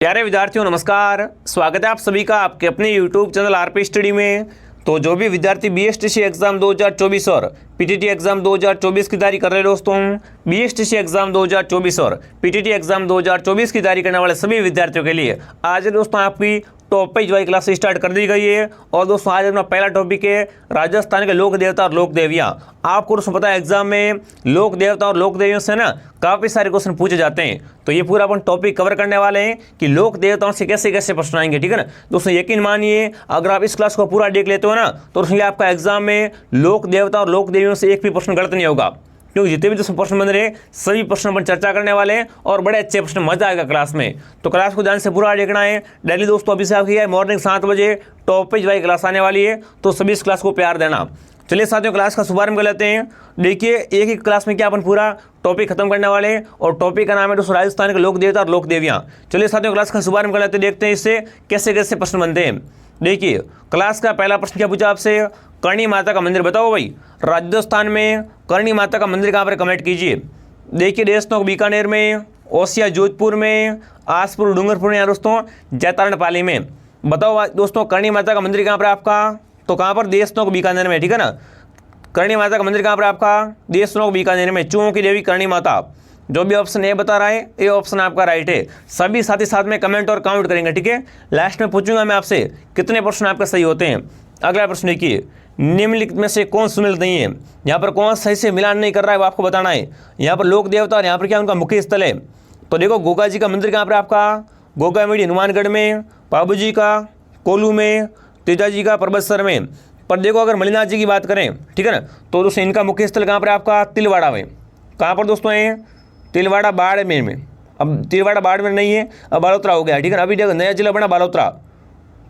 प्यारे विद्यार्थियों नमस्कार। स्वागत है आप सभी का आपके अपने YouTube चैनल आरपी स्टडी में। तो जो भी विद्यार्थी बीएसटीसी एग्जाम 2024 और पीटीटी एग्जाम 2024 की तैयारी कर रहे दोस्तों, बीएसटीसी एग्जाम 2024 और पीटीटी एग्जाम 2024 की तैयारी करने वाले सभी विद्यार्थियों के लिए आज दोस्तों आपकी टॉपिक वाइज क्लास स्टार्ट कर दी गई है। और दोस्तों आज अपना पहला टॉपिक है राजस्थान के लोक देवता और लोक देवियाँ। आपको दोस्तों पता है एग्जाम में लोक देवता और लोक देवियों से ना काफ़ी सारे क्वेश्चन पूछे जाते हैं। तो ये पूरा अपन टॉपिक कवर करने वाले हैं कि लोक देवताओं से कैसे कैसे प्रश्न आएंगे, ठीक है ना दोस्तों। यकीन मानिए अगर आप इस क्लास को पूरा देख लेते हो ना तो उसमें आपका एग्जाम में लोक देवता और लोक देवियों से एक भी प्रश्न गलत नहीं होगा, क्योंकि जितने भी दोस्तों प्रश्न बन रहे सभी प्रश्न पर चर्चा करने वाले हैं और बड़े अच्छे प्रश्न, मजा आएगा क्लास में। तो क्लास को ध्यान से पूरा देखना है। डेली दोस्तों अभी से आपकी है मॉर्निंग 7 बजे टॉपिक वाइज क्लास आने वाली है, तो सभी इस क्लास को प्यार देना। चलिए साथियों क्लास का शुभारंभ कर लेते हैं। देखिए एक ही क्लास में क्या अपन पूरा टॉपिक खत्म करने वाले हैं और टॉपिक का नाम है दोस्तों राजस्थान के लोक देवता और लोक देवियाँ। चलिए साथियों क्लास का शुभारंभ कर लेते हैं, देखते हैं इससे कैसे कैसे प्रश्न बनते हैं। देखिए क्लास का पहला प्रश्न क्या पूछा आपसे, करणी माता का मंदिर बताओ भाई। राजस्थान में करणी माता का मंदिर कहाँ पर, कमेंट कीजिए। देखिए देशनोक बीकानेर में, ओसिया जोधपुर में, आसपुर डूंगरपुर या दोस्तों जैतारण पाली में। बताओ दोस्तों करणी माता का मंदिर कहाँ पर आपका, तो कहाँ पर, देशनोक बीकानेर में, ठीक है ना। करणी माता का मंदिर कहाँ पर आपका, देशनोक बीकानेर में। चूहों की देवी करणी माता। जो भी ऑप्शन ए बता रहा है ये ऑप्शन आपका राइट है। सभी साथ ही साथ में कमेंट और काउंट करेंगे, ठीक है। लास्ट में पूछूंगा मैं आपसे कितने प्रश्न आपके सही होते हैं। अगला प्रश्न देखिए, निम्नलिखित में से कौन सुमिलित नहीं है। यहाँ पर कौन सही से मिलान नहीं कर रहा है वो आपको बताना है। यहाँ पर लोक देवता और यहाँ पर क्या उनका मुख्य स्थल है। तो देखो गोगा जी का मंदिर कहाँ पर आपका, गोगा मेडी हनुमानगढ़ में, बाबू जी का कोलू में, तेजा जी का परबतसर में। पर देखो अगर मलिनाथ जी की बात करें, ठीक है ना, तो दोस्तों इनका मुख्य स्थल कहाँ पर आपका, तिलवाड़ा में। कहाँ पर दोस्तों है, तिलवाड़ा बाड़मेर में। अब तिलवाड़ा बाड़मेर नहीं है, अब बालोतरा हो गया, ठीक है ना। अभी देखो नया जिला बना बालोतरा,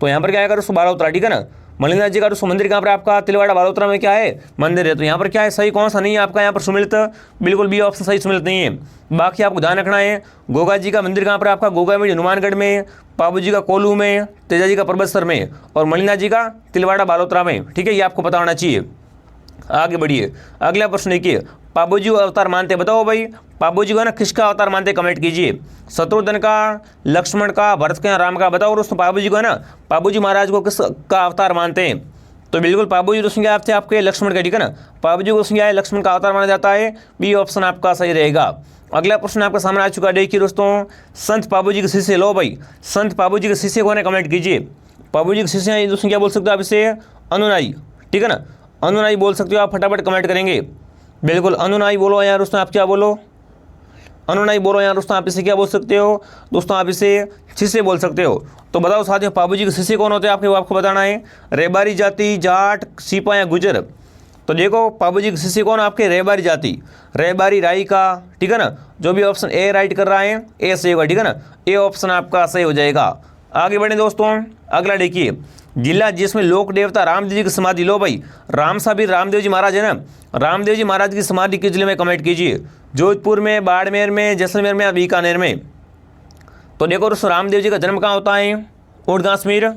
तो यहाँ पर क्या है दोस्तों बालोतरा, ठीक है ना। मलिनाथ जी का दोस्तों मंदिर कहाँ पर आपका, तिलवाड़ा बालोतरा में क्या है, मंदिर है। तो यहाँ पर क्या है सही कौन सा नहीं है आपका, यहाँ पर सुमिलित बिल्कुल भी ऑप्शन सही सुमिलित नहीं है। बाकी आपको ध्यान रखना है गोगा जी का मंदिर कहाँ पर आपका, गोगा में हनुमानगढ़ में, बाबू जी का कोलू में, तेजा जी का परबतसर में और मलिनाथ जी का तिलवाड़ा बालोतरा में, ठीक है। ये आपको पता होना चाहिए। आगे बढ़िए अगला प्रश्न देखिए, पाबू जी अवतार मानते बताओ भाई। पाबू जी को ना किसका अवतार मानते कमेंट कीजिए। शत्रुघ्न का, लक्ष्मण का, भरत का, राम का। बताओ दोस्तों पाबू जी को है ना, पाबू जी महाराज को किसका अवतार मानते हैं। तो बिल्कुल पाबू जी दोस्तों क्या थे आपके, लक्ष्मण का, ठीक है ना। पाबू जी को क्या है, लक्ष्मण का अवतार माना जाता है। बी ऑप्शन आपका सही रहेगा। अगला प्रश्न आपके सामने आ चुका है, देखिए दोस्तों संत पाबू जी के शिष्य, लो भाई संत पाबू जी के शिष्य कौन है कमेंट कीजिए। पाबू जी के शिष्य दोस्तों क्या बोल सकते हो आप इसे, अनुनाई, ठीक है ना। अनुनाई बोल सकते हो आप, फटाफट कमेंट करेंगे। बिल्कुल अनुनाई बोलो यार दोस्तों, आप क्या बोलो, अनुनाई बोलो यार दोस्तों। आप इसे क्या बोल सकते हो दोस्तों, आप इसे शिष्य बोल सकते हो। तो बताओ साथियों पाबू जी के शिष्य कौन होते हैं आपके, वो आपको बताना है। रेबारी जाति, जाट, सीपा या गुजर। तो देखो पाबू जी के शिष्य कौन आपके, रेबारी जाति, रेबारी राई का, ठीक है ना। जो भी ऑप्शन ए राइट कर रहा है ए सही होगा, ठीक है ना। ए ऑप्शन आपका सही हो जाएगा। आगे बढ़े दोस्तों, अगला देखिए, जिला जिसमें लोक देवता रामदेव जी की समाधि, लो भाई राम साबिर रामदेव जी महाराज है ना, रामदेव जी महाराज की समाधि किस जिले में कमेंट कीजिए। जोधपुर में, बाड़मेर में, जैसलमेर में या बीकानेर में। तो देखो दोस्तों रामदेव जी का जन्म कहाँ होता है, ऊँट कश्मीर,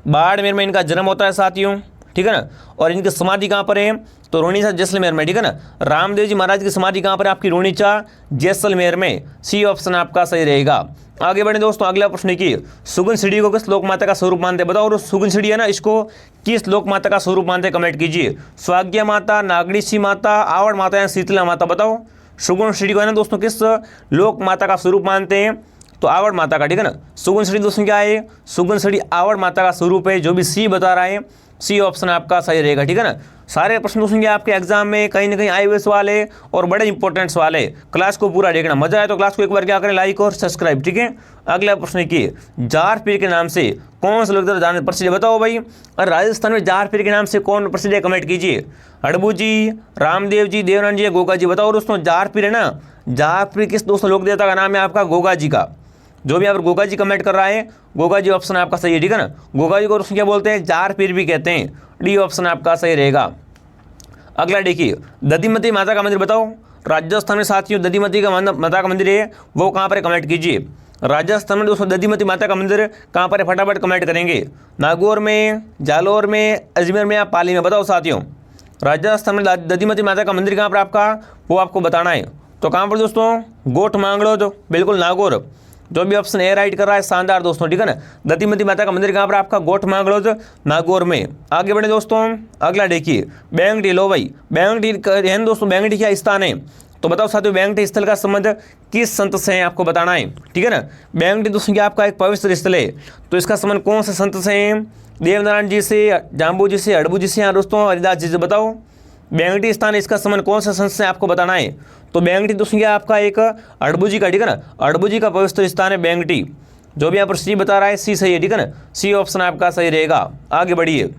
बाड़मेर में इनका जन्म होता है साथियों, ठीक है ना। और इनकी समाधि कहाँ पर है, तो रोनीचा जैसलमेर में, ठीक है ना। रामदेव जी महाराज की समाधि कहाँ पर आपकी, रोनीचा जैसलमेर में। सी ऑप्शन आपका सही रहेगा। आगे बढ़े दोस्तों, अगला प्रश्न की, सुगन सीढ़ी को किस लोक माता का स्वरूप मानते बताओ। और सुगन सीढ़ी है ना, इसको किस लोक माता का स्वरूप मानते कमेंट कीजिए। स्वाज्ञा माता, नागणीसी माता, आवड़ माता या शीतला माता। बताओ सुगन सीढ़ी को है ना दोस्तों किस लोक माता का स्वरूप मानते हैं, तो आवड़ माता का, ठीक है ना। सुगन सीढ़ी दोस्तों क्या है, सुगन सीढ़ी आवड़ माता का स्वरूप है। जो भी सी बता रहा है सी ऑप्शन आपका सही रहेगा, ठीक है ना। सारे प्रश्न दोस्तों आपके एग्जाम में कहीं ना कहीं आए हुए सवाल है और बड़े इंपॉर्टेंट सवाल है। क्लास को पूरा देखना, मजा आए तो क्लास को एक बार क्या करें, लाइक और सब्सक्राइब, ठीक है। अगला प्रश्न की, जार पीर के नाम से कौन सा लोक देवता जाने प्रसिद्ध है बताओ भाई। और राजस्थान में जार पीर के नाम से कौन प्रसिद्ध है कमेंट कीजिए। हड़बू जी, रामदेव जी, देवनाथ जी, गोगा जी। बताओ दोस्तों जार पीर है ना, जार पीर किस दोस्तों लोक देवता का नाम है आपका, गोगा जी का। जो भी यहाँ पर गोगा जी कमेंट कर रहा है गोगा जी ऑप्शन आपका सही है, ठीक है ना। गोगा जी को दोस्तों क्या बोलते हैं, जार पीर भी कहते हैं। डी ऑप्शन आपका सही रहेगा। अगला देखिए, दधिमती माता का मंदिर बताओ। राजस्थान में साथियों दधिमती का माता का मंदिर है, वो कहाँ पर कमेंट कीजिए। राजस्थान में दोस्तों दधिमती माता का मंदिर कहाँ पर है, फटाफट कमेंट करेंगे। नागौर में, जालौर में, अजमेर में या पाली में। बताओ साथियों राजस्थान में दधिमती माता का मंदिर कहाँ पर आपका, वो आपको बताना है। तो कहाँ पर दोस्तों, गोठ मांगड़ो, तो बिल्कुल नागौर। जो भी ऑप्शन ए राइट कर रहा है शानदार दोस्तों, ठीक है ना। दतिमती माता का मंदिर कहाँ पर आपका गोठ मांगलोद नागौर में। आगे बढ़े दोस्तों, अगला देखिए बेंगटी। लो भाई बेंगटी है दोस्तों, बेंगटी क्या स्थान है, तो बताओ साथियों बेंगटी स्थल का संबंध किस संत से है, आपको बताना है, ठीक है ना। बेंगटी दोस्तों क्या आपका एक पवित्र स्थल है, तो इसका संबंध कौन से संत से है, देवनारायण जी से, जाम्बू जी से, अड़बू जी से, या दोस्तों हरिदास जी से। बताओ बेंगटी स्थान इसका संबंध कौन से संत से आपको बताना है, तो बेंगटी दोस्तों क्या आपका एक अड़बू जी का, ठीक है ना, अड़बू जी का पवित्र स्थान है बेंगटी। जो भी यहाँ पर सी बता रहा है सी सही है, ठीक है ना, सी ऑप्शन आपका सही रहेगा। आगे बढ़िए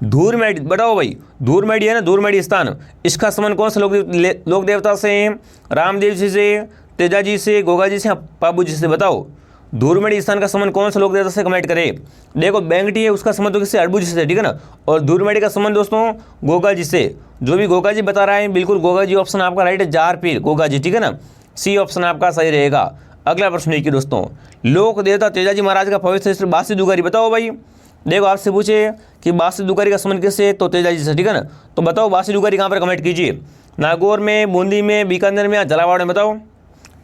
धूरमेडी, बताओ भाई धूरमेडी है ना, धूरमेडी स्थान, इसका संबंध कौन से लोक देवता से है, रामदेव जी से, तेजा जी से, गोगा जी से, पाबू जी से। बताओ धूरमेडी स्थान का संबंध कौन से लोक देवता से, कमेंट करे। देखो बेंगटी है उसका संबंध तो किससे, अड़बू जी से, ठीक है ना, और धूरमेडी का संबंध दोस्तों गोगा जी से। जो भी गोगा जी बता रहा है बिल्कुल गोगा जी ऑप्शन आपका राइट है, जार पीर गोगा जी, ठीक है ना, सी ऑप्शन आपका सही रहेगा। अगला प्रश्न देखिए दोस्तों, लोक देवता तेजाजी महाराज का पवित्र स्थल बासी दुगारी। बताओ भाई, देखो आपसे पूछे कि बासी दुगारी का संबंध किससे, तो तेजाजी से, ठीक है ना, तो बताओ बासी दुगारी कहाँ पर, कमेंट कीजिए। नागौर में, बूंदी में, बीकानेर में या झालावाड़ में। बताओ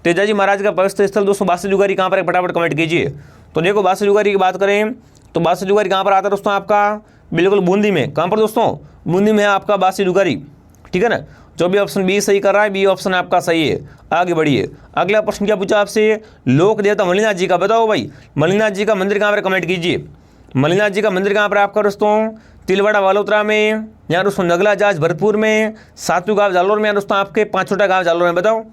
तेजाजी महाराज का पवित्र स्थल दोस्तों बासी दुगारी कहाँ पर है, फटाफट कमेंट कीजिए। तो देखो बासी दुगारी की बात करें तो बासी दुगारी कहाँ पर आता है दोस्तों आपका, बिल्कुल बूंदी में। कहाँ पर दोस्तों, बूंदी में है आपका बासी दुगारी, ठीक है ना। जो भी ऑप्शन बी सही कर रहा है, बी ऑप्शन आपका सही है। आगे बढ़िए, अगला प्रश्न क्या पूछा आपसे, लोक देवता मल्लिनाथ जी का। बताओ भाई मल्लिनाथ जी का मंदिर कहाँ पर, कमेंट कीजिए। मल्लिनाथ जी का मंदिर कहाँ पर आपका दोस्तों, तिलवाड़ा वालोत्रा में, या दोस्तों नगला जाज भरतपुर में, सातू गाँव जालोर में, या दोस्तों आपके पाँचोटा गाँव जालोर में। बताओ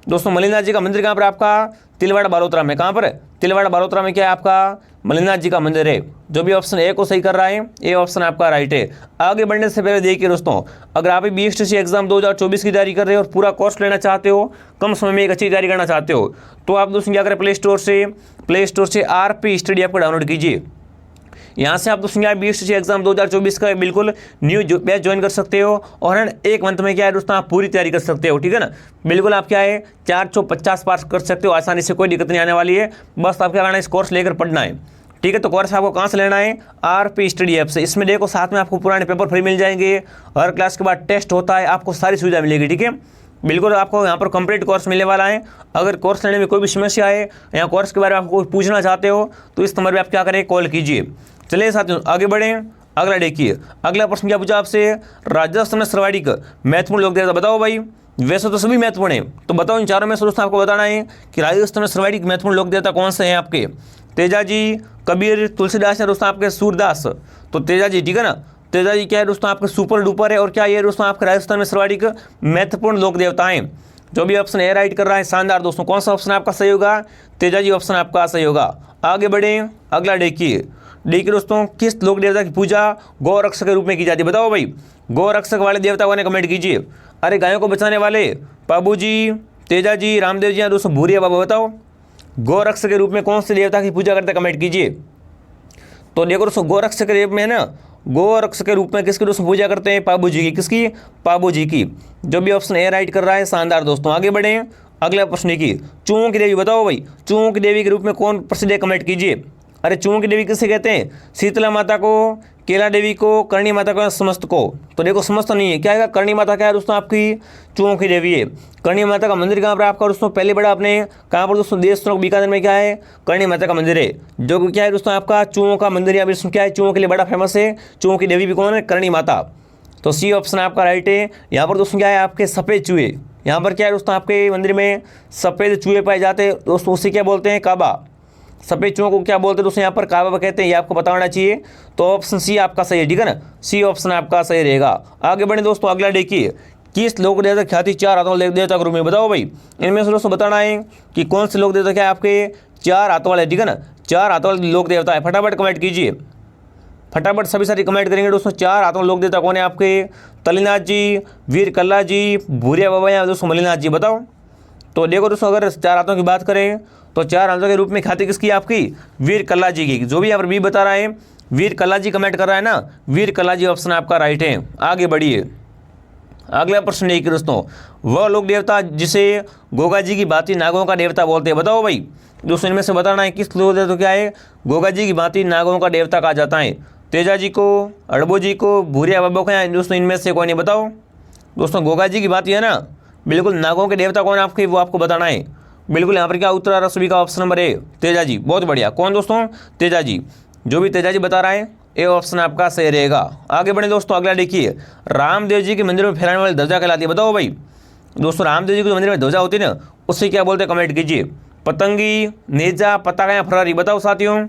दोस्तों मल्लिनाथ जी का मंदिर कहाँ पर आपका, तिलवाड़ा बालोतरा में। कहाँ पर है, तिलवाड़ा बालोतरा में क्या है आपका मल्लिनाथ जी का मंदिर है। जो भी ऑप्शन ए को सही कर रहा है, ए ऑप्शन आपका राइट है। आगे बढ़ने से पहले देखिए दोस्तों, अगर आप BSTC एग्जाम 2024 की तैयारी कर रहे हो और पूरा कोर्स लेना चाहते हो, कम समय में एक अच्छी तैयारी करना चाहते हो, तो आप दोस्तों क्या करें, प्ले स्टोर से RP स्टडी ऐप को डाउनलोड कीजिए। यहाँ से आप दोस्तों क्या BSTC एग्जाम 2024 का बिल्कुल न्यू बैच ज्वाइन कर सकते हो, और एक मंथ में क्या है दोस्तों आप पूरी तैयारी कर सकते हो, ठीक है ना। बिल्कुल आप क्या है 450 पास कर सकते हो आसानी से, कोई दिक्कत नहीं आने वाली है। बस आप क्या करना है, इस कोर्स लेकर पढ़ना है, ठीक है। तो कोर्स आपको कहाँ से लेना है, RP स्टडी ऐप से। इसमें देखो साथ में आपको पुराने पेपर फ्री मिल जाएंगे, हर क्लास के बाद टेस्ट होता है, आपको सारी सुविधा मिलेगी, ठीक है। बिल्कुल आपको यहाँ पर कंप्लीट कोर्स मिलने वाला है। अगर कोर्स लेने में कोई भी समस्या है या कोर्स के बारे में आपको पूछना चाहते हो, तो इस नंबर पर आप क्या करें, कॉल कीजिए। चलिए साथियों आगे बढ़ें। अगला देखिए, अगला प्रश्न क्या पूछा आपसे, राजस्थान में सर्वाधिक महत्वपूर्ण लोक देवता। बताओ भाई, वैसे तो सभी महत्वपूर्ण है, तो बताओ इन चारों में से दोस्तों आपको बताना है कि राजस्थान में सर्वाधिक महत्वपूर्ण लोक देवता कौन से हैं आपके, तेजाजी, कबीर, तुलसीदास या दोस्तों आपके सूरदास। तो तेजाजी, ठीक है ना, तेजाजी क्या है दोस्तों आपके सुपर डुपर है, और क्या ये दोस्तों आपके राजस्थान में सर्वाधिक महत्वपूर्ण लोक देवता हैं। जो भी ऑप्शन ए राइट कर रहा है शानदार दोस्तों। कौन सा ऑप्शन आपका सही होगा, तेजाजी ऑप्शन आपका सही होगा। आगे बढ़ें, अगला देखिए दोस्तों, किस लोक देवता की पूजा गौरक्षक के रूप में की जाती है। बताओ भाई, गौरक्षक वाले देवता को कमेंट कीजिए। अरे गायों को बचाने वाले बाबू जी, तेजाजी, रामदेव जी या दोस्तों भूरिया बाबा। बताओ गौरक्षक के रूप में कौन से देवता की पूजा करते हैं, कमेंट कीजिए। तो देखो दोस्तों गौरक्षक के रूप में है ना, गौरक्षक के रूप में किसकी दोस्तों पूजा करते हैं, पाबू जी की। किसकी, पाबू जी की। जो भी ऑप्शन ए राइट कर रहा है शानदार दोस्तों। आगे बढ़ें, अगला प्रश्न की चूहों की देवी। बताओ भाई, चूहों की देवी के रूप में कौन प्रसिद्ध है, कमेंट कीजिए। अरे चूहों की देवी किसे कहते हैं, शीतला माता को, केला देवी को, करणी माता को, समस्त को। तो देखो समस्त नहीं है, क्या है, करणी माता क्या है दोस्तों आपकी चूहों की देवी है। करणी माता का मंदिर कहाँ पर आपका दोस्तों, पहले बड़ा अपने कहाँ पर दोस्तों, देश बीकानेर में क्या है, करणी माता का मंदिर है, जो क्या है दोस्तों आपका चूहों का मंदिर, या फिर क्या है चूहों के लिए बड़ा फेमस है। चूहों की देवी भी कौन है, करणी माता। तो सी ऑप्शन आपका राइट है। यहाँ पर दोस्तों क्या है आपके सफ़ेद चूहे, यहाँ पर क्या है दोस्तों आपके मंदिर में सफ़ेद चूहे पाए जाते हैं दोस्तों, उसे क्या बोलते हैं, काबा। सफ़ेद चूहों को क्या बोलते हैं दोस्तों, यहाँ पर काबा कहते हैं, ये आपको पता होना चाहिए। तो ऑप्शन सी आपका सही है, ठीक है ना, सी ऑप्शन आपका सही रहेगा। आगे बढ़े दोस्तों, अगला देखिए, किस लोक देवता ख्याति 4 हाथों वाले देवता के रूप में। बताओ भाई, इनमें से दोस्तों बताना है कि कौन से लोक देवता क्या है आपके 4 हाथों वाले, ठीक है ना, 4 हाथों वाले लोक देवता है। फटाफट कमेंट कीजिए, फटाफट सभी सारी कमेंट करेंगे दोस्तों। 4 हाथों लोक देवता कौन है आपके, तलीनाथ जी, वीर कल्ला जी, भूरिया बाबा या दोस्तों मल्लिनाथ जी। बताओ। तो देखो दोस्तों, अगर 4 हाथों की बात करें तो 4 हाथों के रूप में ख्याति किसकी आपकी, वीर कल्ला जी की। जो भी यहाँ पर बी बता रहा है, वीर कल्ला जी कमेंट कर रहा है ना, वीर कल्ला जी ऑप्शन आपका राइट है। आगे बढ़िए, अगला प्रश्न देखिए दोस्तों, वह लोक देवता जिसे गोगा जी की भांति नागों का देवता बोलते हैं। बताओ भाई, दोस्तों इनमें से बताना है किस लोक देवता क्या है, गोगा जी की भांति नागों का देवता कहा जाता है। तेजा जी को, अड़बो जी को, भूरिया बाबा को, या दोस्तों इनमें से कोई नहीं। बताओ दोस्तों, गोगा जी की भांति है ना, बिल्कुल नागों के देवता कौन आपके, वो आपको बताना है। बिल्कुल यहाँ पर क्या उत्तर आ रहा सभी का? Option number A Tejaji. बहुत बढ़िया। कौन दोस्तों? तेजाजी। जो भी तेजाजी बता रहा है ए ऑप्शन आपका सही रहेगा। आगे बढ़े दोस्तों, अगला देखिए, रामदेव जी के मंदिर में फहराने वाली ध्वजा कहलाती है। बताओ भाई दोस्तों, रामदेव जी के मंदिर में ध्वजा होती है ना, उससे क्या बोलते हैं? कमेंट कीजिए। पतंगी, नेजा, पताका या फरारी? बताओ साथियों,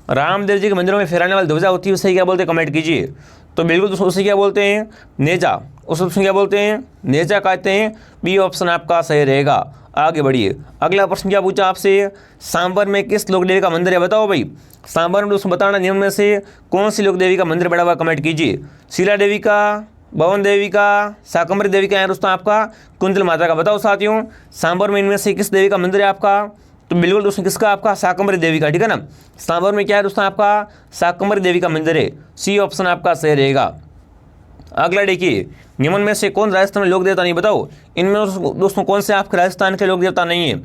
रामदेव जी के मंदिरों में फहराने वाली ध्वजा होती है, उससे क्या बोलते हैं? कमेंट कीजिए। तो बिल्कुल दोस्तों उसे क्या बोलते हैं? नेजा। उससे क्या बोलते हैं? नेजा कहते हैं। बी ऑप्शन आपका सही रहेगा। आगे बढ़िए। अगला प्रश्न क्या पूछा आपसे? सांबर में किस लोक देवी का मंदिर है? बताओ भाई, सांबर में दोस्तों बताना नियम में से कौन सी लोक देवी का मंदिर बना हुआ? कमेंट कीजिए। शीला देवी का, भवन देवी का, शाकंभरी देवी का है दोस्तों आपका कुंतल माता का? बताओ साथियों, सांबर में इनमें से किस देवी का मंदिर है आपका? तो बिल्कुल दोस्तों किसका? आपका शाकंभरी देवी का। ठीक है ना, सांबर में क्या है दोस्तों? आपका शाकंभरी देवी का मंदिर है। सी ऑप्शन आपका सही रहेगा। अगला देखिए, निम्न में से कौन राजस्थान में लोक देवता नहीं? बताओ इनमें दोस्तों कौन से आपके राजस्थान के लोक देवता नहीं है?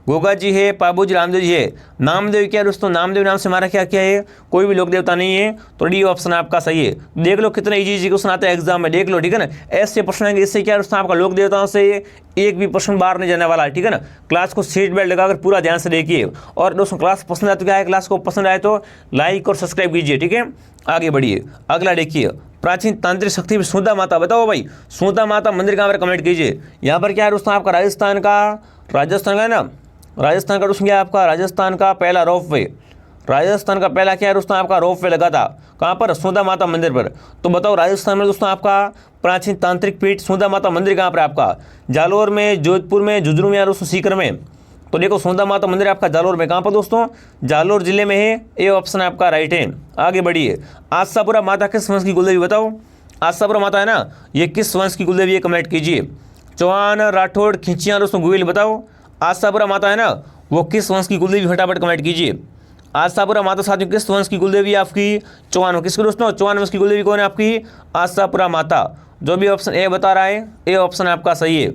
गोगा जी है, पाबूजी, रामदेव जी है। नामदेव क्या है दोस्तों? नामदेव नाम से हमारा क्या क्या है? कोई भी लोक देवता नहीं है। तो डी ऑप्शन आपका सही है। देख लो कितने इजी क्वेश्चन आते हैं एग्जाम में, देख लो। ठीक है ना, ऐसे प्रश्न आएंगे, इससे क्या दोस्तों आपका लोक देवताओं से एक भी प्रश्न बाहर नहीं जाने वाला है। ठीक है ना, क्लास को सीट बेल्ट लगाकर पूरा ध्यान से देखिए। और दोस्तों क्लास पसंद आए तो क्या है, क्लास को पसंद आए तो लाइक और सब्सक्राइब कीजिए। ठीक है, आगे बढ़िए। अगला देखिए, प्राचीन तांत्रिक शक्ति सुधा माता। बताओ भाई, सुधा माता मंदिर कहाँ पर? कमेंट कीजिए। यहाँ पर क्या है दोस्तों आपका? राजस्थान का है ना, राजस्थान का दोस्तों क्या है आपका? राजस्थान का पहला रोपवे, राजस्थान का पहला क्या है दोस्तों आपका? रोपवे लगा था कहाँ पर? सुधा माता मंदिर पर। तो बताओ राजस्थान में दोस्तों आपका प्राचीन तांत्रिक पीठ सुधा माता मंदिर कहाँ पर आपका? जालोर में, जोधपुर में, झुंझुनू में या दोस्तों सीकर में? तो देखो सुधा माता मंदिर आपका जालोर में। कहाँ पर दोस्तों? जालोर जिले में है। ए ऑप्शन आपका राइट है। आगे बढ़िए। आशापुरा माता किस वंश की कुलदेवी? बताओ, आशापुरा माता है ना, ये किस वंश की कुलदेवी है? कमेंट कीजिए। चौहान, राठौड़, खिंचिया दोस्तों गोविल? बताओ आशापुरा माता है ना, वो किस वंश की कुलदेवी? फटाफट कमेंट कीजिए। आशापुरा माता साथियों किस वंश की कुलदेवी है आपकी? चौहान। किसकी दोस्तों? चौहान वंश की कुलदेवी कौन है आपकी? आशापुरा माता। जो भी ऑप्शन ए बता रहा है ए ऑप्शन आपका सही है।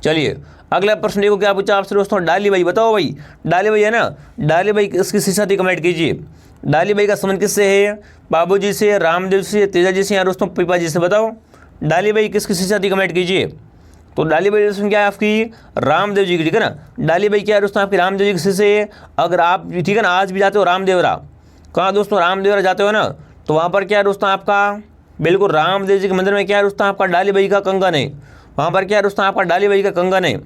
चलिए अगला प्रश्न देखो क्या पूछा आपसे दोस्तों? डाली बाई। बताओ भाई, डाली बाई है ना, डाली बाई किसकी शिष्या थी? कमेंट कीजिए। डाली बाई का संबंध किससे है? बाबूजी से, रामदेव से, तेजाजी से या दोस्तों पिपाजी से? बताओ डाली बाई किसकी शिष्या थी? कमेंट कीजिए। तो डाली बाई दोस्तों क्या है आपकी? रामदेव जी की। ठीक है ना, डाली बाई क्या है दोस्तों आपकी? रामदेव जी की शिष्य है। अगर आप ठीक है ना आज भी जाते हो रामदेवरा, कहाँ दोस्तों? रामदेवरा जाते हो ना, तो वहाँ पर क्या है दोस्तों आपका? बिल्कुल रामदेव जी के मंदिर में क्या है दोस्तों आपका? डाली बाई का कंगन है। वहाँ पर क्या है दोस्तों आपका? डाली बाई का कंगन है।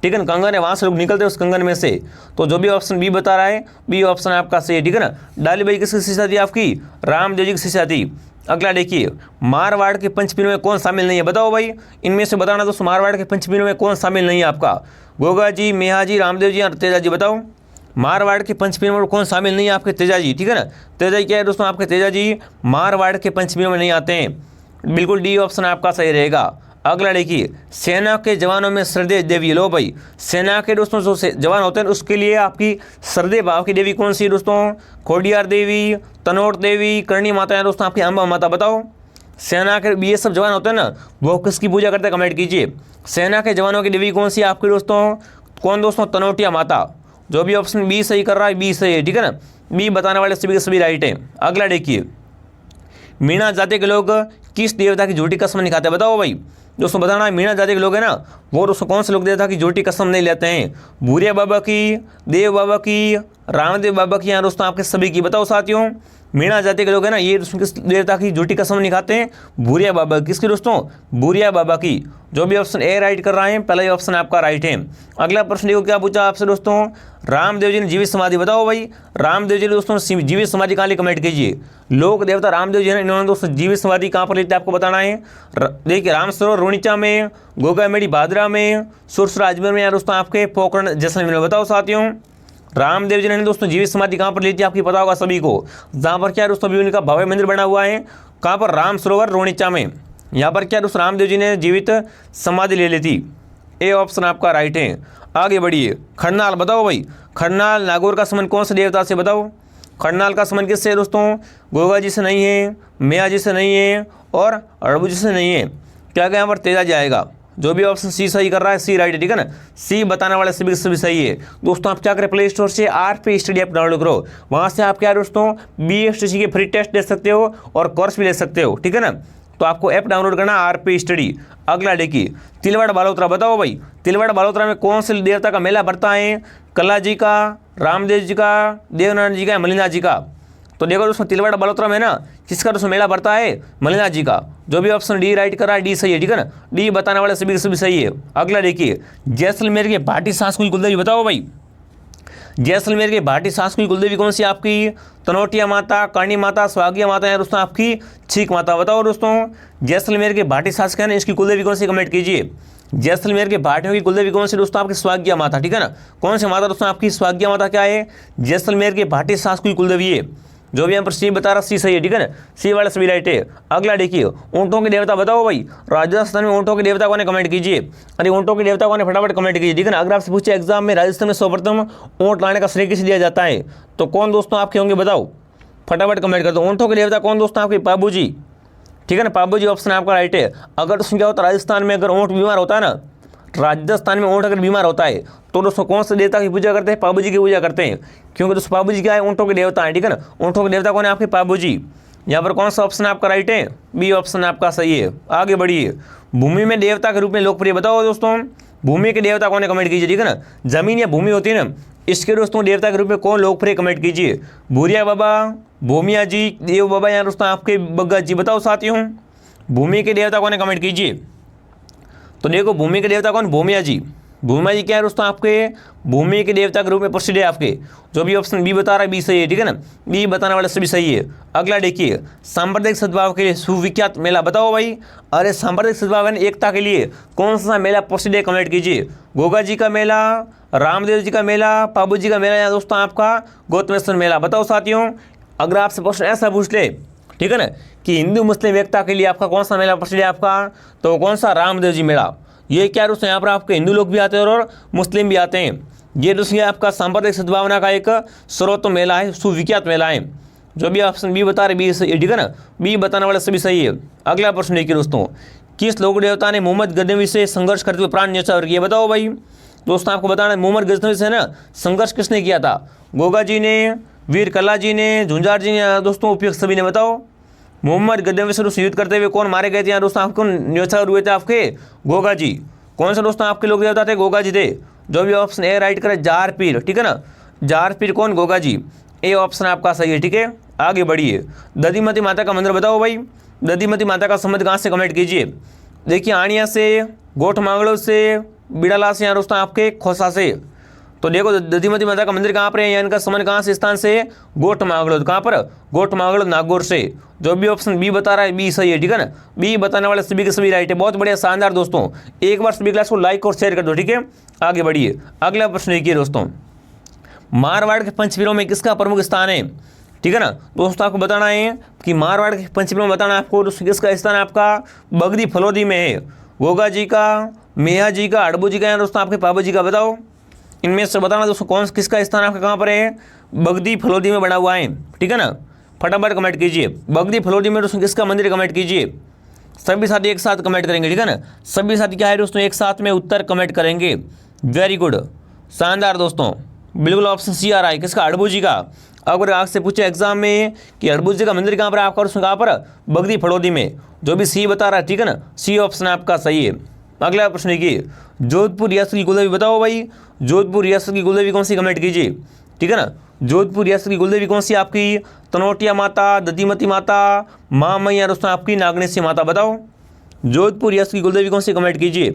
ठीक है ना, कंगन है, वहाँ से लोग निकलते हैं उस कंगन में से। तो जो भी ऑप्शन बी बता रहा है बी ऑप्शन आपका सही है। ठीक है ना, डाली बाई किसकी शिष्या थी आपकी? रामदेव जी की शिष्या थी। अगला देखिए, मारवाड़ के पंचपीरों में कौन शामिल नहीं है? बताओ भाई, इनमें से बताना दोस्तों मारवाड़ के पंचपीरों में कौन शामिल नहीं है आपका? गोगा जी, मेहा जी, रामदेव जी और तेजा जी? बताओ मारवाड़ के पंचपीरों में कौन शामिल नहीं है आपके? तेजा जी। ठीक है ना, तेजा जी क्या है दोस्तों आपके? तेजा जी मारवाड़ के पंचपीरों में नहीं आते हैं। बिल्कुल डी ऑप्शन आपका सही रहेगा। अगला देखिए, सेना के जवानों में श्रद्धेय देवी। लो भाई, सेना के दोस्तों जो जवान होते हैं उसके लिए आपकी श्रद्धेय भाव की देवी कौन सी है दोस्तों? खोडियार देवी, तनोट देवी, करणी माता है दोस्तों आपकी अम्बा माता। बताओ सेना के ये सब जवान होते हैं ना, वो किसकी पूजा करते हैं? कमेंट कीजिए। सेना के जवानों की देवी कौन सी है आपकी दोस्तों? कौन दोस्तों? तनोटिया माता। जो भी ऑप्शन बी सही कर रहा है बी सही है। ठीक है ना, बी बताने वाले सभी के सभी राइट हैं। अगला देखिए, मीणा जाति के लोग किस देवता की झूठी कसम नहीं खाते? बताओ भाई दोस्तों, बताना है। मीणा जाति के लोग हैं ना, वो दोस्तों कौन से लोग देवता की झूठी कसम नहीं लेते हैं? भूरिया बाबा की, देव बाबा की, रामदेव बाबा की या दोस्तों आपके सभी की? बताओ साथियों, मीणा जाति के लोग हैं ना, ये दोस्तों किस देवता की झूठी कसम नहीं खाते हैं? भूरिया बाबा। किसकी दोस्तों? भूरिया बाबा की। जो भी ऑप्शन ए राइट कर रहा है, पहला ही ऑप्शन आपका राइट है। अगला प्रश्न देखो क्या पूछा आपसे दोस्तों? रामदेव जी ने जीवित समाधि। बताओ भाई, रामदेव जी ने दोस्तों जीवित समाधि कहाँ ली? कमेंट कीजिए। लोक देवता रामदेव जी ने इन्होंने दोस्तों जीवित समाधि कहाँ पर ली थी आपको बताना है। देखिए, रामसरोवर रोनिचा में, गोगामेड़ी भादरा में, सुरसरा अजमेर में या दोस्तों आपके पोखरण जैसलमेर में? बताओ साथियों, रामदेव जी ने दोस्तों जीवित समाधि कहाँ पर ली थी? आपकी पता होगा सभी को। जहाँ पर क्या दोस्तों अभी उनका भव्य मंदिर बना हुआ है, कहाँ पर? रामसरोवर रोनिचा में। यहाँ पर क्या दोस्तों रामदेव जी ने जीवित समाधि ले ली थी। ए ऑप्शन आपका राइट है। आगे बढ़िए, खरनाल। बताओ भाई, खरनाल नागौर का संबंध कौन से देवता से? बताओ खरनाल का संबंध किससे है दोस्तों? गोगा जी से नहीं है, मेया जी से नहीं है और अड़बू जी से नहीं है। क्या क्या यहाँ पर? तेजा जाएगा। जो भी ऑप्शन सी सही कर रहा है सी राइट है। ठीक है ना, सी बताने वाले सभी सभी सही है। दोस्तों आप क्या करें, प्ले स्टोर से RP स्टडी ऐप डाउनलोड करो। वहाँ से आप क्या दोस्तों BSTC के फ्री टेस्ट दे सकते हो और कोर्स भी ले सकते हो। ठीक है ना, तो आपको ऐप डाउनलोड करना आरपी स्टडी। अगला देखिए तिलवाड़ा बालोतरा, बताओ भाई तिलवाड़ा बालोतरा में कौन से देवता का मेला बढ़ता है? कला जी का, रामदेव जी का, देवनारायण जी का या मलिनाथ जी का? तो देखो दोस्तों तिलवाड़ा बालोतरा में ना किसका दोस्तों मेला बढ़ता है? मलिनाथ जी का। जो भी ऑप्शन डी राइट कर रहा है डी सही है, ठीक है ना, डी बताने वाले सभी सही है। अगला देखिए जैसलमेर के भाटी सांस्कृतिक कुलदेवी, बताओ भाई जैसलमेर के भाटी सांस्कृतिक कुलदेवी कौन सी आपकी? तनोटिया माता, कर्णी माता, स्वागिया माता या दोस्तों आपकी छीक माता? बताओ दोस्तों जैसलमेर के भाटी शासक है इसकी कुलदेवी कौन सी? कमेंट कीजिए। जैसलमेर के भाटियों की कुलदेवी कौन सी दोस्तों? आपकी स्वागिया माता, ठीक है ना। कौन सी माता दोस्तों आपकी? स्वागिया माता क्या है? जैसलमेर के भाटी सांस्कृतिक कुलदेवी है। जो भी यहाँ पर सी बता रहा सी सही है, ठीक है ना, सी वाला सभी राइट है। अगला देखिए ऊँटों के देवता, बताओ भाई राजस्थान में ऊँटों के देवता कौन है? कमेंट कीजिए। अरे ऊँटों के देवता कौन है? फटाफट कमेंट कीजिए, ठीक है ना। अगर आपसे पूछे एग्जाम में राजस्थान में सर्वप्रथम ऊँट लाने का श्रेय किसे दिया जाता है तो कौन दोस्तों आपके होंगे? बताओ फटाफट कमेंट कर दो। ऊँटों के देवता कौन दोस्तों आपके? पाबू जी, ठीक है ना, पाबू जी ऑप्शन आपका राइट है। अगर दोस्तों क्या होता है राजस्थान में अगर ऊँट बीमार होता है ना, राजस्थान में ऊँट अगर बीमार होता है तो दोस्तों कौन से देवता की पूजा करते हैं? पाबू जी की पूजा करते हैं, क्योंकि दोस्तों पाबू जी क्या है? ऊँटों के देवता है, ठीक है ना। ऊँटों के देवता कौन है आपके? पाबू जी। यहाँ पर कौन सा ऑप्शन आपका राइट है? बी ऑप्शन आपका सही है। आगे बढ़िए भूमि में देवता के रूप में लोकप्रिय, बताओ दोस्तों भूमि के देवता कौन है? कमेंट कीजिए, ठीक है ना। जमीन या भूमि होती है ना, इसके दोस्तों देवता के रूप में कौन लोकप्रिय? कमेंट कीजिए। भूरिया बाबा, भूमिया जी, देव बाबा या दोस्तों आपके बग्गा जी? बताओ साथियों भूमि के देवता कौन है? कमेंट कीजिए। तो देखो भूमि के देवता कौन? भूमिया जी। भूमिया जी क्या है दोस्तों आपके? भूमि के देवता के रूप में प्रसिद्ध है आपके। जो भी ऑप्शन बी बता रहा है बी सही है, ठीक है ना, बी बताने वाले सभी सही है। अगला देखिए सांप्रदायिक सद्भाव के लिए सुविख्यात मेला, बताओ भाई अरे सांप्रदायिक सद्भाव यानी एकता के लिए कौन सा मेला प्रसिद्ध है? कमेंट कीजिए। गोगा जी का मेला, रामदेव जी का मेला, पाबू जी का मेला या दोस्तों आपका गौतमेश्वर मेला? बताओ साथियों अगर आपसे प्रश्न ऐसा पूछ ले, ठीक है ना, कि हिंदू मुस्लिम एकता के लिए आपका कौन सा मेला प्रसिद्ध है आपका, तो कौन सा? रामदेव जी मेला। ये क्या दोस्तों यहाँ पर आपके हिंदू लोग भी आते हैं और मुस्लिम भी आते हैं। ये दोस्तों आपका सांप्रदायिक सद्भावना का एक सर्वोत्तम मेला है, सुविख्यात मेला है। जो भी ऑप्शन बी बता रहे बी सही, ठीक है ना, बी बताने वाले सभी सही है। अगला प्रश्न देखिए दोस्तों किस लोक देवता ने मोहम्मद गजनवी से संघर्ष करते हुए प्राण न्यौछावर किया? बताओ भाई दोस्तों आपको बताना है मोहम्मद गजनवी से ना संघर्ष किसने किया था? गोगा जी ने, वीर कला जी ने, झुंझार जी ने, दोस्तों उपयुक्त सभी ने? बताओ मोहम्मद गजनवी से दोस्तों युद्ध करते हुए कौन मारे गए थे? दोस्तों आपको न्यौछावर हुए थे आपके गोगा जी। कौन से दोस्तों आपके लोग देवता थे? गोगा जी थे। जो भी ऑप्शन ए राइट करे जार पीर, ठीक है ना, जार पीर कौन? गोगा जी। ए ऑप्शन आपका सही है, ठीक है। आगे बढ़िए दधिमती माता का मंदिर, बताओ भाई दधिमती माता का संबंध कहाँ से? कमेंट कीजिए। देखिए आनिया से, गोठ मांगड़ो से, बिड़ाला से या दोस्तों आपके खोसा से? तो देखो दधिमती माता का मंदिर कहाँ पर है या इनका संबंध कहाँ से स्थान से? गोठ मांगड़ो। कहाँ पर? गोठ मांगड़ो नागौर से। जो भी ऑप्शन बी बता रहा है बी सही है, ठीक है ना, बी बताने वाले सभी के सभी राइट है। बहुत बढ़िया शानदार दोस्तों, एक बार सभी क्लास को लाइक और शेयर कर दो, ठीक है। आगे बढ़िए अगला प्रश्न देखिए दोस्तों मारवाड़ के पंचवीरों में किसका प्रमुख स्थान है? ठीक है ना दोस्तों, आपको बताना है कि मारवाड़ के पंचवीरों में बताना है आपको किसका स्थान है आपका? बगदी फलोदी में है। गोगा जी का, मेहा जी का, अड़बू जी का या दोस्तों आपके पापा जी का? बताओ इनमें से बताना दोस्तों कौन किसका स्थान आपका कहाँ पर है? बगदी फलोदी में बना हुआ है, ठीक है ना। फटाफट कमेंट कीजिए बगदी फलोदी में दोस्तों किसका मंदिर? कमेंट कीजिए। सभी साथी एक साथ कमेंट करेंगे, ठीक है ना। सभी साथी क्या है दोस्तों? एक साथ में उत्तर कमेंट करेंगे। वेरी गुड, शानदार दोस्तों, बिल्कुल ऑप्शन सी आ रहा है किसका? अड़बू जी का। अगर आपसे पूछे एग्जाम में कि अड़बू जी का मंदिर कहाँ पर है आपका? उसमें कहाँ पर? बगदी फलोदी में। जो भी सी बता रहा है, ठीक है ना, सी ऑप्शन आपका सही है। अगला प्रश्न देखिए जोधपुर रियासत की कुलदेवी, बताओ भाई जोधपुर रियासत की कुलदेवी कौन सी? कमेंट कीजिए, ठीक है ना। जोधपुर रियासत की कुलदेवी कौन सी आपकी? तनोटिया माता, दधिमती माता, माँ मैया दोस्तों आपकी नागनेशी माता? बताओ जोधपुर रियासत की कुलदेवी कौन सी? कमेंट कीजिए।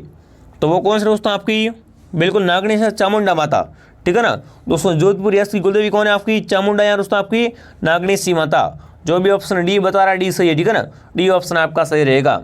तो वो कौन सी दोस्तों आपकी? बिल्कुल नागनेश चामुंडा माता, ठीक है ना दोस्तों। जोधपुर रियासत की कुलदेवी कौन है आपकी? चामुंडा या दोस्तों आपकी नागनेशी माता। जो भी ऑप्शन डी बता रहा है डी सही है, ठीक है ना, डी ऑप्शन आपका सही रहेगा।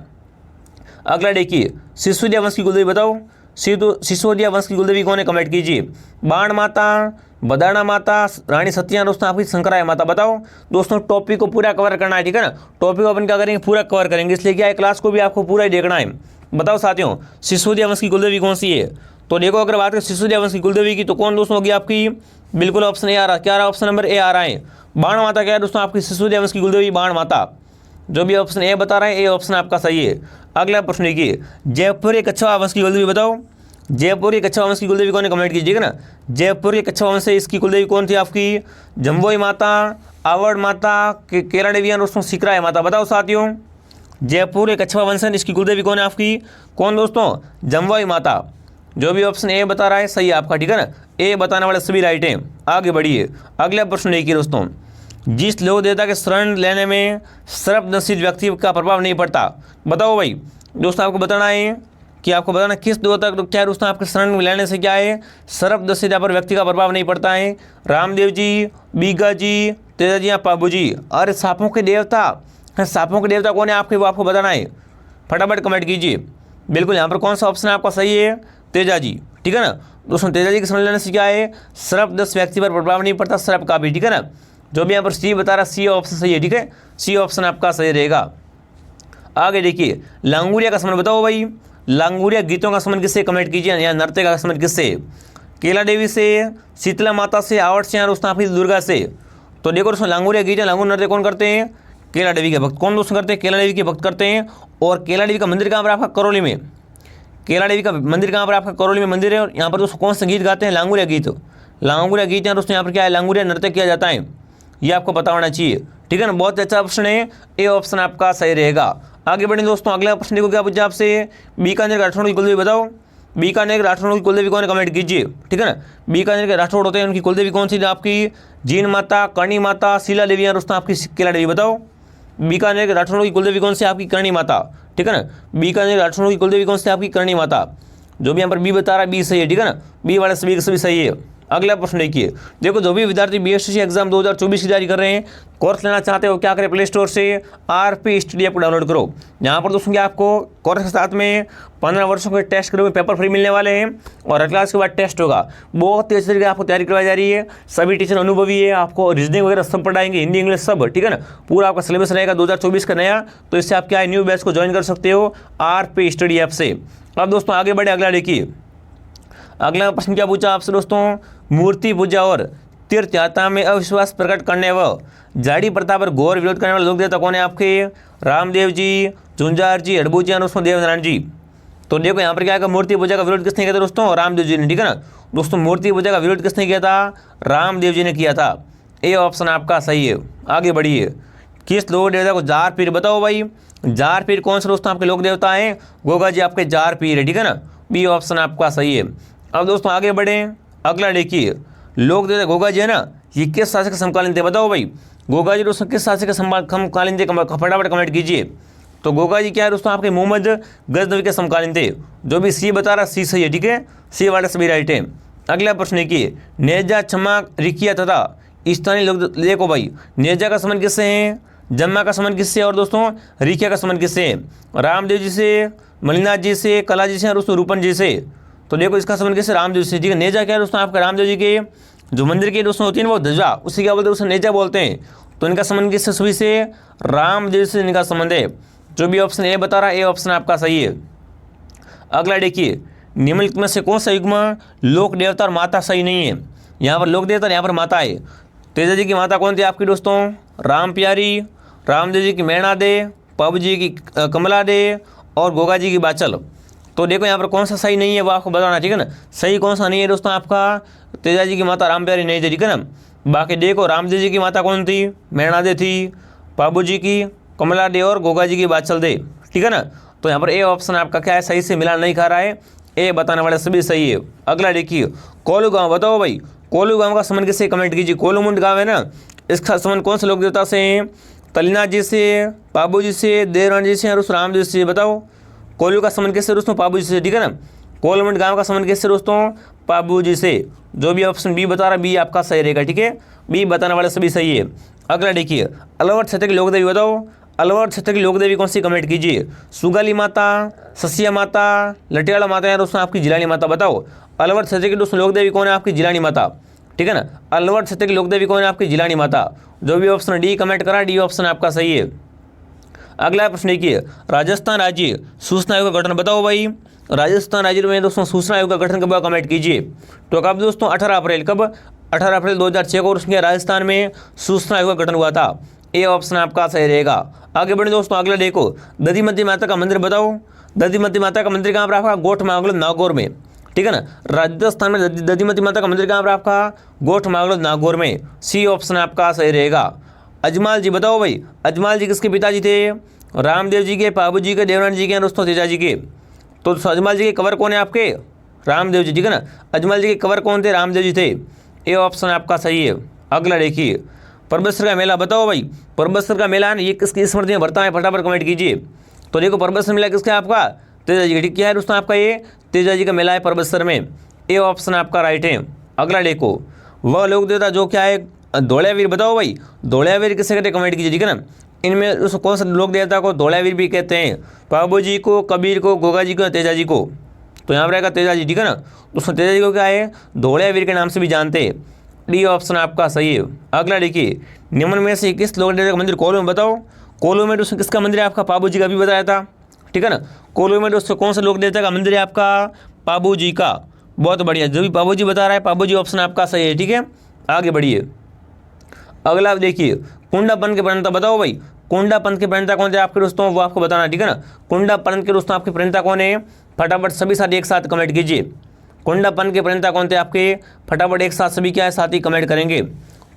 अगला देखिए सिसोदिया वंश की कुलदेवी, बताओ सिसोदिया वंश की कुलदेवी कौन है? कमेंट कीजिए। बाण माता, बदाना माता, रानी सत्या दोस्तों आपकी शंकराय माता? बताओ दोस्तों टॉपिक को पूरा कवर करना है, ठीक है ना। टॉपिक को अपन क्या करेंगे? पूरा कवर करेंगे, इसलिए क्या है क्लास को भी आपको पूरा ही देखना है। बताओ साथियों सिसोदिया वंश की कुलदेवी कौन सी है? तो देखो अगर बात करें सिसोदिया वंश की कुलदेवी की तो कौन दोस्तों होगी आपकी? बिल्कुल ऑप्शन ए आ रहा, क्या आ रहा? ऑप्शन नंबर ए आ रहा है। बाण माता क्या है दोस्तों आपकी? सिसोदिया वंश की कुलदेवी बाण माता। जो भी ऑप्शन ए बता रहा है ए ऑप्शन आपका सही है। अगला प्रश्न देखिए जयपुर कच्छवा वंश की कुलदेवी, बताओ जयपुर कच्छवा वंश की कुलदेवी कौन है? कमेंट कीजिएगा ना। जयपुर कच्छवा वंश से इसकी कुलदेवी कौन थी आपकी? जम्बोई माता, आवड़ माता, केला देवी या दोस्तों सिकराय माता? बताओ साथियों जयपुर एक अच्छा वंश है, इसकी कुलदेवी कौन है आपकी? कौन दोस्तों? जमवाई माता। जो भी ऑप्शन ए बता रहा है सही है आपका, ठीक है ना, ए बताने वाले सभी राइट हैं। आगे बढ़िए, अगला प्रश्न देखिए दोस्तों, जिस लोक देवता के शरण लेने में सर्पदंशित व्यक्ति का प्रभाव नहीं पड़ता, बताओ भाई दोस्तों, आपको बताना है कि आपको बताना किस देवता क्या है दोस्तों आपके शरण लेने से क्या है सर्पदंशित पर व्यक्ति का प्रभाव नहीं पड़ता है? रामदेव जी, बीगा जी, तेजा जी या पाबू जी? अरे सांपों के देवता, सांपों के देवता कौन है आपके, वो आपको बताना है, फटाफट कमेंट कीजिए। बिल्कुल, यहाँ पर कौन सा ऑप्शन आपका सही है? तेजा जी, ठीक है ना दोस्तों। तेजा जी के शरण लेने से क्या है सर्पदंश व्यक्ति पर प्रभाव नहीं पड़ता, सर्प का भी, ठीक है ना। जो भी यहाँ पर सी बता रहा है सी ऑप्शन सही है, ठीक है, सी ऑप्शन आपका सही रहेगा। आगे देखिए, लांगुरिया का संबंध बताओ भाई, लांगुरिया गीतों का संबंध किससे? कमेंट कीजिए। या नृत्य का संबंध किससे? केला देवी से, शीतला माता से, आवट से, या दोस्तों आपकी दुर्गा से? तो देखो दोस्तों, लांगुरिया गीत, लांगुर नृत्य कौन करते हैं? केला देवी के भक्त। कौन दोस्तों करते हैं? केला देवी के भक्त करते हैं। और केला देवी का मंदिर कहाँ पर आपका? करौली में। केला देवी का मंदिर कहाँ पर आपका? करौली में मंदिर है। और यहाँ पर दोस्तों कौन से गीत गाते हैं? लांगुरिया गीत। लांगुरिया गीत यहाँ दोस्तों यहाँ पर क्या है? लांगुरिया नृत्य किया जाता है, ये आपको पता होना चाहिए, ठीक है ना। बहुत अच्छा ऑप्शन है, ए ऑप्शन आपका सही रहेगा। आगे बढ़ें दोस्तों, अगला प्रश्न देखो क्या पूछा आपसे, बीकानेर के राठौड़ की कुलदेवी बताओ। बीकानेर के राठौड़ की कुलदेवी कौन है? कमेंट कीजिए, ठीक है ना। बीकानेर के राठौड़ होते हैं, उनकी कुलदेवी कौन सी आपकी? जीन माता, करणी माता, शीला देवी या दोस्तों आपकी केला देवी? बताओ, बीकानेर के राठौड़ की कुलदेवी कौन सी आपकी? करणी माता, ठीक है ना। बीकानेर के राठौड़ की कुलदेवी कौन सी आपकी? करणी माता। जो भी यहाँ पर बी बता रहा है बी सही है, ठीक है ना, बी वाले सभी सही है। अगला प्रश्न देखिए, देखो जो भी विद्यार्थी बीएसटीसी एग्जाम 2024 की तैयारी कर रहे हैं, कोर्स लेना चाहते हो, क्या करें? प्ले स्टोर से आरपी स्टडी ऐप को डाउनलोड करो। यहाँ पर दोस्तों क्या आपको कोर्स के साथ में 15 वर्षों के टेस्ट करोगे, पेपर फ्री मिलने वाले हैं, और हर क्लास के बाद टेस्ट होगा। बहुत ही अच्छे तरीके आपको तैयारी करवाई जा रही है, सभी टीचर अनुभवी है, आपको रीजनिंग वगैरह सब पढ़ाएंगे, हिंदी इंग्लिश सब, ठीक है ना। पूरा आपका सिलेबस रहेगा 2024 का नया, तो इससे आप क्या है न्यू बैच को ज्वाइन कर सकते हो आरपी स्टडी ऐप से। अब दोस्तों आगे बढ़े, अगला देखिए, अगला प्रश्न क्या पूछा आपसे दोस्तों, मूर्ति पूजा और तीर्थ यात्रा में अविश्वास प्रकट करने व जाड़ी प्रथा पर घोर विरोध करने वाले लोक देवता कौन है आपके? रामदेव जी, झुंझार जी, हड़बू जी, दोस्तों देवनारायण जी। तो देखो यहाँ पर क्या है, मूर्ति पूजा का विरोध किसने किया था दोस्तों? रामदेव जी ने, ठीक है ना दोस्तों। मूर्ति पूजा का विरोध किसने किया था? रामदेव जी ने किया था, ए ऑप्शन आपका सही है। आगे बढ़िए, किस लोक देवता को जार पीर बताओ भाई। जार पीर कौन से दोस्तों आपके लोक देवता हैं? गोगा जी आपके जार पीर है, ठीक है ना, बी ऑप्शन आपका सही है। अब दोस्तों आगे बढ़ें, अगला देखिए, लोक देवता गोगा जी है ना, ये किस शासक के समकालीन थे? बताओ भाई, गोगा जी दोस्तों किस शासक के समकालीन थे? फटाफट कमेंट कीजिए। तो गोगा जी क्या है दोस्तों आपके? मोहम्मद गजनवी के समकालीन थे। जो भी सी बता रहा सी सही है, ठीक है, सी वाले सभी राइट है। अगला प्रश्न देखिए, नेजा, क्षमा, रिकिया तथा स्थानीय लोग देखो भाई, नेजा का संबंध किससे है? जम्मा का संबंध किससे? और दोस्तों रिकिया का संबंध किससे? रामदेव जी से, मलिनाथ जी से, कला जी से, और दोस्तों रूपन जी से। तो देखो इसका संबंध कैसे? रामदेव से, ठीक है। नेजा क्या है दोस्तों आपका? रामदेव जी के जो मंदिर के दोस्तों होती है वो ध्वजा, उसी क्या बोलते हैं? उसे नेजा बोलते हैं। तो इनका संबंध किससे? सभी से, रामदेव से इनका संबंध है। जो भी ऑप्शन ए बता रहा है, ए ऑप्शन आपका सही है। अगला देखिए, निम्नलिखित में से कौन सा युग्म लोक देवता और माता सही नहीं है? यहाँ पर लोक देवता, यहाँ पर माता है। तेजा जी की माता कौन थी आपकी दोस्तों? राम प्यारी, रामदेव जी की मैणा दे, पाबू जी की कमला दे, और गोगा जी की बाचल। तो देखो यहाँ पर कौन सा सही नहीं है वो आपको बताना, ठीक है ना। सही कौन सा नहीं है दोस्तों आपका? तेजा जी की माता राम प्यारी नहीं थी, ठीक है ना। बाकी देखो रामदेव जी की माता कौन थी? मैणा दे थी, पाबू जी की कमला दे, और गोगा जी की बाचल दे, ठीक है ना। तो यहाँ पर ए ऑप्शन आपका क्या है? सही से मिलान नहीं खा रहा है, ए बताने वाले सभी सही है। अगला देखिए, कोलू गाँव बताओ भाई, कोलू गाँव का संबंध किससे? कमेंट कीजिए। कोलूमुंड गाँव है ना, इसका संबंध कौन से लोक देवता से है? तलीनाथ जी से, पाबू जी से, देवरान जी से, और उस राम जी से। बताओ कोलू का संबंध किससे दोस्तों? पाबू जी से, ठीक है ना। कोलमुंड गांव का संबंध किससे दोस्तों? पाबू जी से। जो भी ऑप्शन बी बता रहा, बी आपका सही रहेगा, ठीक है, बी बताने वाले सभी सही है। अगला देखिए, अलवर क्षेत्र की लोक देवी बताओ। अलवर क्षेत्र की लोक देवी कौन सी? कमेंट कीजिए। सुगाली माता, ससिया माता, लटियाला माता, या दोस्तों आपकी जिलानी माता। बताओ अलवर क्षेत्र की दोस्तों लोक देवी कौन है आपकी? जिलानी माता, ठीक है ना। अलवर क्षेत्र की लोक देवी कौन है आपकी? जिलानी माता। जो भी ऑप्शन डी कमेंट करा, डी ऑप्शन आपका सही है। अगला प्रश्न देखिए, राजस्थान राज्य सूचना आयोग का गठन बताओ भाई। राजस्थान राज्य में दोस्तों सूचना आयोग का गठन कब हुआ? कमेंट कीजिए। तो कब दोस्तों? 18 अप्रैल। कब? 18 अप्रैल 2006 को उसके राजस्थान में सूचना आयोग का गठन हुआ था, ए ऑप्शन आपका सही रहेगा। आगे बढ़े दोस्तों, अगला देखो, दधिमती माता का मंदिर बताओ। दधिमती माता का मंदिर कहाँ पर आपका? गोठ मांगलो नागौर में, ठीक है ना। राजस्थान में दधिमती माता का मंदिर कहाँ पर आपका? गोठ मांगलो नागौर में, सी ऑप्शन आपका सही रहेगा। अजमाल जी बताओ भाई, अजमाल जी किसके पिताजी थे? रामदेव जी के, बाबू जी के, देवनारायण जी के हैं दोस्तों, तेजा जी के। तो अजमल जी के कवर कौन है आपके? रामदेव जी, ठीक है ना। अजमल जी के कवर कौन थे? रामदेव जी थे। ये ऑप्शन आपका सही है। अगला देखिए, परबतसर का मेला बताओ भाई, परबतसर का मेला है ये किसकी स्मृति में भरता है? फटाफट कमेंट कीजिए। तो देखो परबतसर मेला किसका है आपका? तेजा जी का। ठीक क्या है दोस्तों आपका? ये तेजा जी का मेला है परबतसर में। ये ऑप्शन आपका राइट है। अगला देखो, वह लोक देवता जो क्या है? धौलावीर बताओ भाई, धौलावीर किसे कहते? कमेंट कीजिए, ठीक है ना। इनमें उस कौन सा लोक देवता को धौलावीर भी कहते हैं? बाबू जी को, कबीर को, गोगा जी को, तेजा जी को। तो यहाँ पर रहेगा तेजा जी, ठीक है ना। दोस्तों तेजा जी को क्या है? धौलावीर के नाम से भी जानते हैं। डी ऑप्शन आपका सही है। अगला देखिए, निम्न में से किस लोक देवता का मंदिर कोल्लू में बताओ? कोल्लू में दोस्तों किसका मंदिर है आपका? बाबू जी का भी बताया था, ठीक है ना। कोल्लू में दोस्तों कौन सा लोक देवता का मंदिर है आपका? बाबू जी का। बहुत बढ़िया, जो भी बाबू जी बता रहा है बाबू जी ऑप्शन आपका सही है, ठीक है। आगे बढ़िए। अगला आप देखिए, कुंडा पंथ के प्रणेता बताओ भाई, कुंडा पंथ के प्रणेता कौन थे आपके दोस्तों? वो आपको बताना, ठीक है ना। कुंडा पंथ के दोस्तों आपके प्रणेता कौन है? फटाफट सभी साथ एक साथ कमेंट कीजिए। कुंडा पंथ के प्रणेता कौन थे आपके? फटाफट एक साथ सभी क्या है साथ ही कमेंट करेंगे।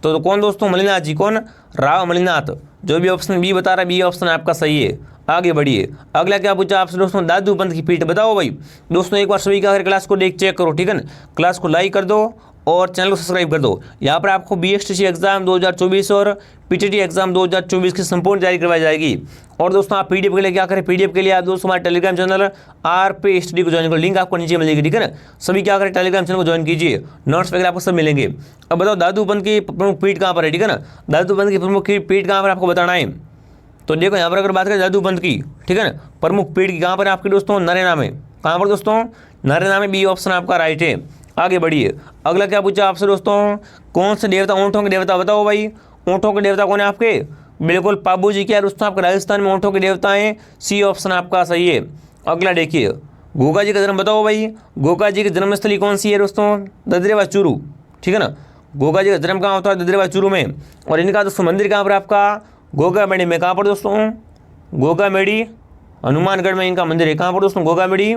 तो कौन दोस्तों? मलिनाथ जी। कौन? राव मलिनाथ। जो भी ऑप्शन बी बता रहा है बी ऑप्शन आपका सही है। आगे बढ़िए। अगला क्या पूछा आपसे दोस्तों? दादू पंथ की पीठ बताओ भाई। दोस्तों एक बार सभी का क्लास को देख चेक करो, ठीक है ना। क्लास को लाइक कर दो और चैनल को सब्सक्राइब कर दो। यहाँ पर आपको बीएसटीसी एग्जाम 2024 और पीटीटी एग्जाम 2024 की संपूर्ण तैयारी करवाई जाएगी। और दोस्तों आप पीडीएफ के लिए क्या करें? पीडीएफ के लिए आप दोस्तों हमारे टेलीग्राम चैनल आरपी स्टडी को ज्वाइन करो, लिंक आपको नीचे मिलेगी, ठीक है ना। सभी क्या करें? टेलीग्राम चैनल को ज्वाइन कीजिए, नोट्स वगैरह आपको सब मिलेंगे। अब बताओ दादू पंथ की प्रमुख पीठ कहाँ पर है, ठीक है ना। दादू पंथ की प्रमुख पीठ कहाँ पर आपको बताना है। तो देखो यहाँ पर अगर बात करें दादू पंथ की, ठीक है ना, प्रमुख पीठ की कहाँ पर आपके दोस्तों? नरेना में। कहाँ पर दोस्तों? नरेना में। बी ऑप्शन आपका राइट है। आगे बढ़िए। अगला क्या पूछा आपसे दोस्तों? कौन से देवता? ऊँटों के देवता बताओ भाई। ऊँटों के देवता कौन है आपके? बिल्कुल बाबू जी। क्या दोस्तों आपके राजस्थान में ऊँटों के देवता हैं? सी ऑप्शन आपका सही है। अगला देखिए, गोगा जी का जन्म बताओ भाई। गोगा जी की जन्मस्थली कौन सी है दोस्तों? ददरेवा चूरू, ठीक है ना। गोगा जी का जन्म कहाँ होता है? ददरेवा चूरू में। और इनका दोस्तों मंदिर कहाँ पर आपका? गोगामेड़ी में। कहाँ पर दोस्तों? गोगामेड़ी, हनुमानगढ़ में इनका मंदिर है। कहाँ पर दोस्तों? गोगामेड़ी,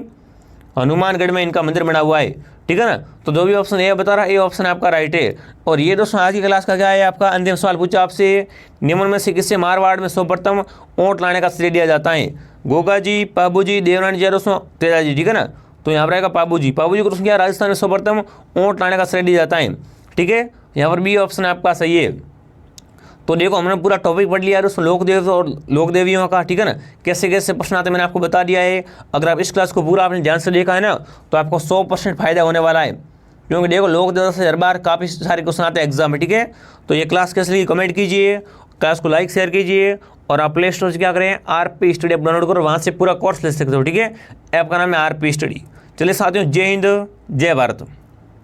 हनुमानगढ़ में इनका मंदिर बना हुआ है, ठीक है ना। तो जो भी ऑप्शन ए बता रहा है ये ऑप्शन आपका राइट है। और ये दोस्तों आज की क्लास का क्या है आपका अंतिम सवाल पूछा आपसे, निम्न में से किससे मारवाड़ में सर्वप्रथम ऊँट लाने का श्रेय दिया जाता है? गोगा जी, बाबू जी, देवनारायण जी, दोस्तों तेजा जी, ठीक है ना। तो यहाँ पर आएगा बाबू जी। बाबू जी को दोस्तों क्या राजस्थान में सर्वप्रथम ऊँट लाने का श्रेय दिया जाता है, ठीक है। यहाँ पर बी ऑप्शन आपका सही है। तो देखो हमने पूरा टॉपिक पढ़ लिया है दोस्तों लोक देवता और लोक देवियों का, ठीक है ना। कैसे कैसे प्रश्न आते हैं मैंने आपको बता दिया है। अगर आप इस क्लास को पूरा आपने ध्यान से देखा है ना तो आपको 100% फायदा होने वाला है। क्योंकि देखो लोक देवता से हर बार काफ़ी सारे क्वेश्चन आते हैं एग्जाम में, ठीक है। तो ये क्लास कैसे लगी कमेंट कीजिए, क्लास को लाइक शेयर कीजिए और आप प्ले स्टोर से क्या करें आरपी स्टडी ऐप डाउनलोड करो, वहाँ से पूरा कोर्स ले सकते हो, ठीक है। ऐप का नाम है आरपी स्टडी। चलिए साथियों, जय हिंद जय भारत।